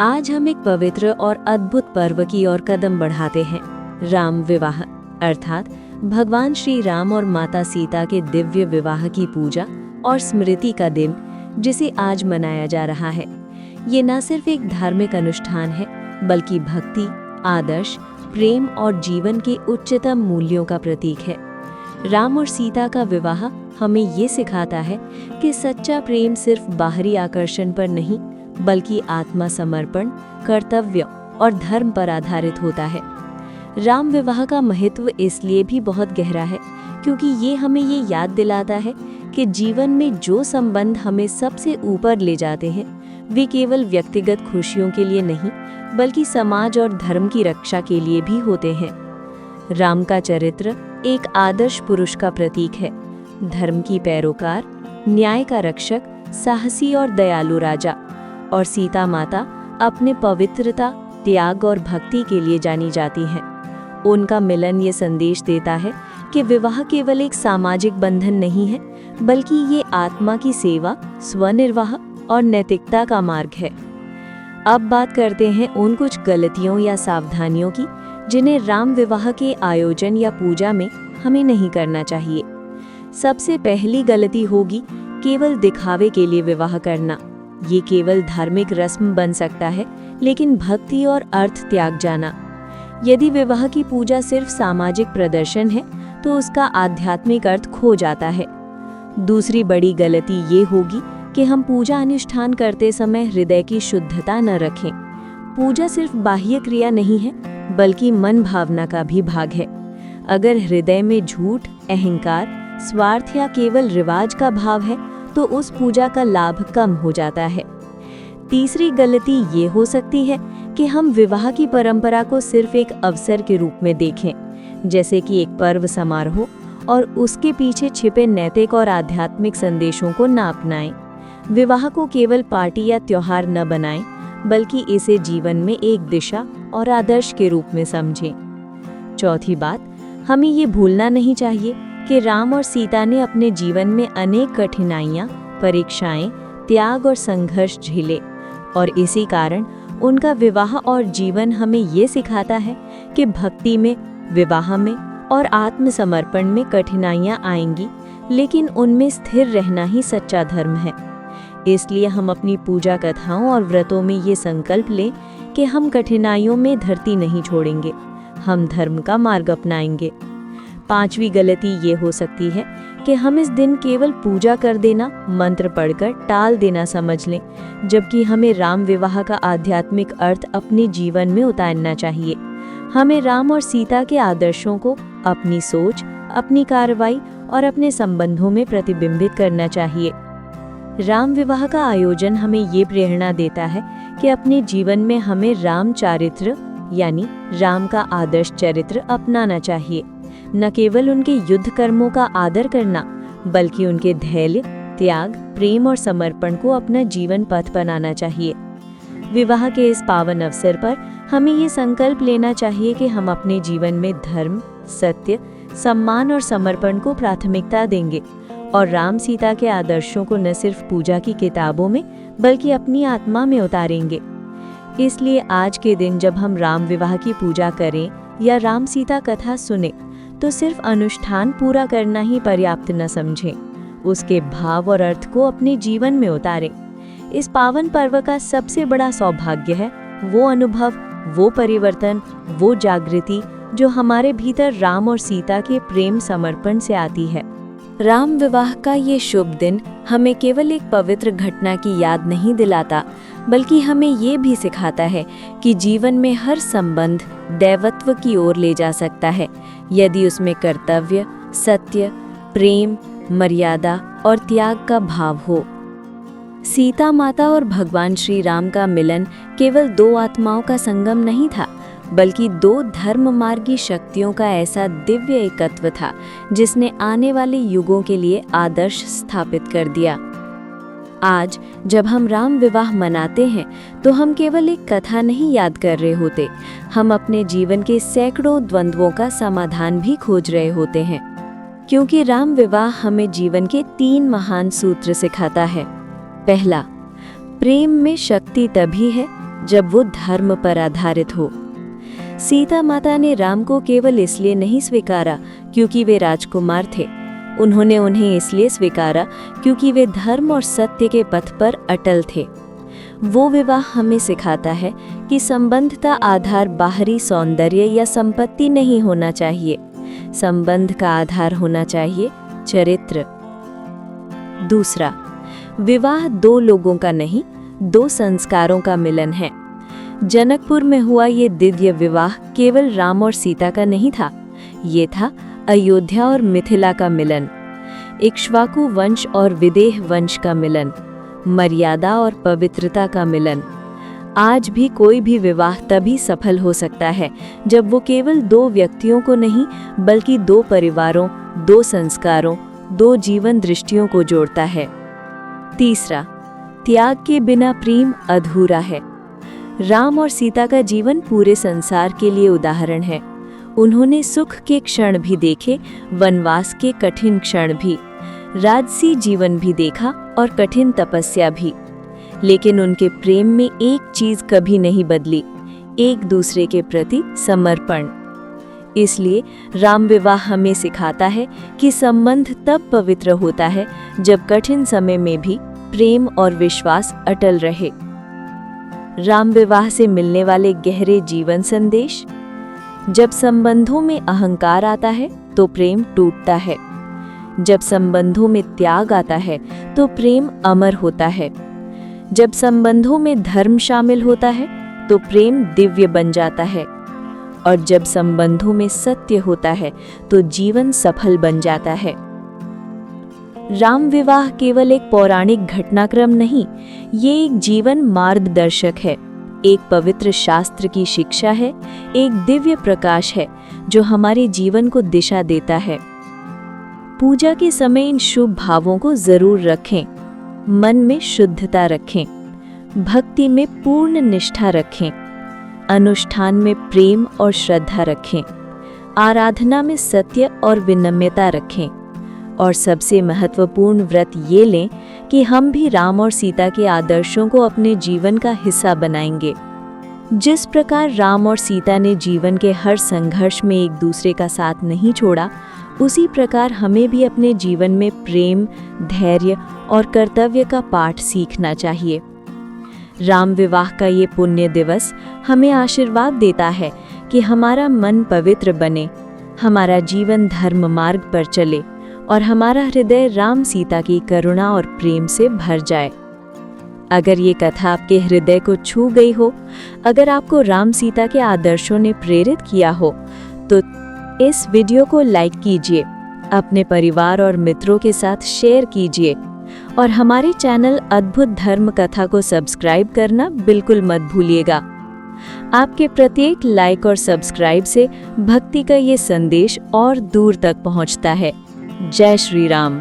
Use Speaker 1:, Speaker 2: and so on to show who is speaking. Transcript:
Speaker 1: आज हम एक पवित्र और अद्भुत पर्व की ओर कदम बढ़ाते हैं, राम विवाह अर्थात भगवान श्री राम और माता सीता के दिव्य विवाह की पूजा और स्मृति का दिन, जिसे आज मनाया जा रहा है। ये न सिर्फ एक धार्मिक अनुष्ठान है, बल्कि भक्ति, आदर्श, प्रेम और जीवन के उच्चतम मूल्यों का प्रतीक है। राम और सीता का विवाह हमें ये सिखाता है कि सच्चा प्रेम सिर्फ बाहरी आकर्षण पर नहीं, बल्कि आत्मा समर्पण, कर्तव्य और धर्म पर आधारित होता है। राम विवाह का महत्व इसलिए भी बहुत गहरा है क्योंकि ये हमें ये याद दिलाता है कि जीवन में जो संबंध हमें सबसे ऊपर ले जाते हैं, वे केवल व्यक्तिगत खुशियों के लिए नहीं, बल्कि समाज और धर्म की रक्षा के लिए भी होते हैं। राम का चरित्र एक आदर्श पुरुष का प्रतीक है, धर्म की पैरोकार, न्याय का रक्षक, साहसी और दयालु राजा। और सीता माता अपने पवित्रता, त्याग और भक्ति के लिए जानी जाती हैं। उनका मिलन ये संदेश देता है कि विवाह केवल एक सामाजिक बंधन नहीं है, बल्कि ये आत्मा की सेवा, स्वनिर्वाह और नैतिकता का मार्ग है। अब बात करते हैं उन कुछ गलतियों या सावधानियों की जिन्हें राम विवाह के आयोजन या पूजा में हमें नहीं करना चाहिए। सबसे पहली गलती होगी केवल दिखावे के लिए विवाह करना। ये केवल धार्मिक रस्म बन सकता है, लेकिन भक्ति और अर्थ त्याग जाना। यदि विवाह की पूजा सिर्फ सामाजिक प्रदर्शन है, तो उसका आध्यात्मिक अर्थ खो जाता है। दूसरी बड़ी गलती ये होगी कि हम पूजा अनुष्ठान करते समय हृदय की शुद्धता न रखें। पूजा सिर्फ बाह्य क्रिया नहीं है, बल्कि मन भावना का भी भाग है। अगर हृदय में झूठ, अहंकार, स्वार्थ या केवल रिवाज का भाव है, तो उस पूजा का लाभ कम हो जाता है। तीसरी गलती ये हो सकती है कि हम विवाह की परंपरा को सिर्फ एक अवसर के रूप में देखें, जैसे कि एक पर्व समारोह, और उसके पीछे छिपे नैतिक और आध्यात्मिक संदेशों को न अपनाएं। विवाह को केवल पार्टी या त्योहार न बनाएं, बल्कि इसे जीवन में एक दिशा और आदर्श के रूप में समझें। चौथी बात, हमें ये भूलना नहीं चाहिए कि राम और सीता ने अपने जीवन में अनेक कठिनाइयाँ, परीक्षाएं, त्याग और संघर्ष झेले, और इसी कारण उनका विवाह और जीवन हमें ये सिखाता है कि भक्ति में, विवाह में और आत्मसमर्पण में कठिनाइयाँ आएंगी, लेकिन उनमें स्थिर रहना ही सच्चा धर्म है। इसलिए हम अपनी पूजा कथाओं और व्रतों में ये संकल्प लें कि हम कठिनाइयों में धरती नहीं छोड़ेंगे, हम धर्म का मार्ग अपनाएंगे। पांचवी गलती ये हो सकती है कि हम इस दिन केवल पूजा कर देना, मंत्र पढ़कर टाल देना समझ लें, जबकि हमें राम विवाह का आध्यात्मिक अर्थ अपने जीवन में उतारना चाहिए। हमें राम और सीता के आदर्शों को अपनी सोच, अपनी कार्रवाई और अपने संबंधों में प्रतिबिंबित करना चाहिए। राम विवाह का आयोजन हमें ये प्रेरणा देता है कि अपने जीवन में हमें राम चारित्र यानी राम का आदर्श चरित्र अपनाना चाहिए। न केवल उनके युद्ध कर्मों का आदर करना, बल्कि उनके धैर्य, त्याग, प्रेम और समर्पण को अपना जीवन पथ बनाना चाहिए। विवाह के इस पावन अवसर पर हमें ये संकल्प लेना चाहिए कि हम अपने जीवन में धर्म, सत्य, सम्मान और समर्पण को प्राथमिकता देंगे, और राम सीता के आदर्शों को न सिर्फ पूजा की किताबों में, बल्कि अपनी आत्मा में उतारेंगे। इसलिए आज के दिन जब हम राम विवाह की पूजा करें या राम सीता कथा सुने, तो सिर्फ अनुष्ठान पूरा करना ही पर्याप्त न समझें, उसके भाव और अर्थ को अपने जीवन में उतारें। इस पावन पर्व का सबसे बड़ा सौभाग्य है वो अनुभव, वो परिवर्तन, वो जागृति जो हमारे भीतर राम और सीता के प्रेम समर्पण से आती है। राम विवाह का ये शुभ दिन हमें केवल एक पवित्र घटना की याद नहीं दिलाता, बल्कि हमें ये भी सिखाता है कि जीवन में हर संबंध दैवत्व की ओर ले जा सकता है, यदि उसमें कर्तव्य, सत्य, प्रेम, मर्यादा और त्याग का भाव हो। सीता माता और भगवान श्री राम का मिलन केवल दो आत्माओं का संगम नहीं था, बल्कि दो धर्म मार्गी शक्तियों का ऐसा दिव्य एकत्व था जिसने आने वाले युगों के लिए आदर्श स्थापित कर दिया। आज जब हम राम विवाह मनाते हैं, तो हम केवल एक कथा नहीं याद कर रहे होते, हम अपने जीवन के सैकड़ों द्वंद्वों का समाधान भी खोज रहे होते हैं। क्योंकि राम विवाह हमें जीवन के 3 महान सूत्र सिखाता है। पहला, प्रेम में शक्ति तभी है जब वो धर्म पर आधारित हो। सीता माता ने राम को केवल इसलिए नहीं स्वीकारा क्योंकि वे राजकुमार थे। उन्होंने उन्हें इसलिए स्वीकारा क्योंकि वे धर्म और सत्य के पथ पर अटल थे। वो विवाह हमें सिखाता है कि संबंध का आधार बाहरी सौंदर्य या संपत्ति नहीं होना चाहिए। संबंध का आधार होना चाहिए चरित्र। दूसरा, विवाह दो लोगों का नहीं, दो संस्कारों का मिलन है। जनकपुर में हुआ ये दिव्य विवाह केवल राम और सीता का नहीं था, ये था अयोध्या और मिथिला का मिलन, इक्ष्वाकु वंश और विदेह वंश का मिलन, मर्यादा और पवित्रता का मिलन। आज भी कोई भी विवाह तभी सफल हो सकता है जब वो केवल दो व्यक्तियों को नहीं बल्कि दो परिवारों, दो संस्कारों, दो जीवन दृष्टियों को जोड़ता है। तीसरा, त्याग के बिना प्रेम अधूरा है। राम और सीता का जीवन पूरे संसार के लिए उदाहरण है। उन्होंने सुख के क्षण भी देखे, वनवास के कठिन क्षण भी, राजसी जीवन भी देखा और कठिन तपस्या भी, लेकिन उनके प्रेम में एक चीज कभी नहीं बदली, एक दूसरे के प्रति समर्पण। इसलिए राम विवाह हमें सिखाता है कि संबंध तब पवित्र होता है जब कठिन समय में भी प्रेम और विश्वास अटल रहे। राम विवाह से मिलने वाले गहरे जीवन संदेश। जब संबंधों में अहंकार आता है तो प्रेम टूटता है। जब संबंधों में त्याग आता है तो प्रेम अमर होता है। जब संबंधों में धर्म शामिल होता है तो प्रेम दिव्य बन जाता है। और जब संबंधों में सत्य होता है तो जीवन सफल बन जाता है। राम विवाह केवल एक पौराणिक घटनाक्रम नहीं, ये एक जीवन मार्गदर्शक है, एक पवित्र शास्त्र की शिक्षा है, एक दिव्य प्रकाश है जो हमारे जीवन को दिशा देता है। पूजा के समय इन शुभ भावों को जरूर रखें। मन में शुद्धता रखें, भक्ति में पूर्ण निष्ठा रखें, अनुष्ठान में प्रेम और श्रद्धा रखें, आराधना में सत्य और विनम्रता रखें, और सबसे महत्वपूर्ण व्रत ये लें कि हम भी राम और सीता के आदर्शों को अपने जीवन का हिस्सा बनाएंगे। जिस प्रकार राम और सीता ने जीवन के हर संघर्ष में एक दूसरे का साथ नहीं छोड़ा, उसी प्रकार हमें भी अपने जीवन में प्रेम, धैर्य और कर्तव्य का पाठ सीखना चाहिए। राम विवाह का ये पुण्य दिवस हमें आशीर्वाद देता है कि हमारा मन पवित्र बने, हमारा जीवन धर्म मार्ग पर चले और हमारा हृदय राम सीता की करुणा और प्रेम से भर जाए। अगर ये कथा आपके हृदय को छू गई हो, अगर आपको राम सीता के आदर्शों ने प्रेरित किया हो, तो इस वीडियो को लाइक कीजिए, अपने परिवार और मित्रों के साथ शेयर कीजिए और हमारे चैनल अद्भुत धर्म कथा को सब्सक्राइब करना बिल्कुल मत भूलिएगा। आपके प्रत्येक लाइक और सब्सक्राइब से भक्ति का ये संदेश और दूर तक पहुंचता है। जय श्री राम।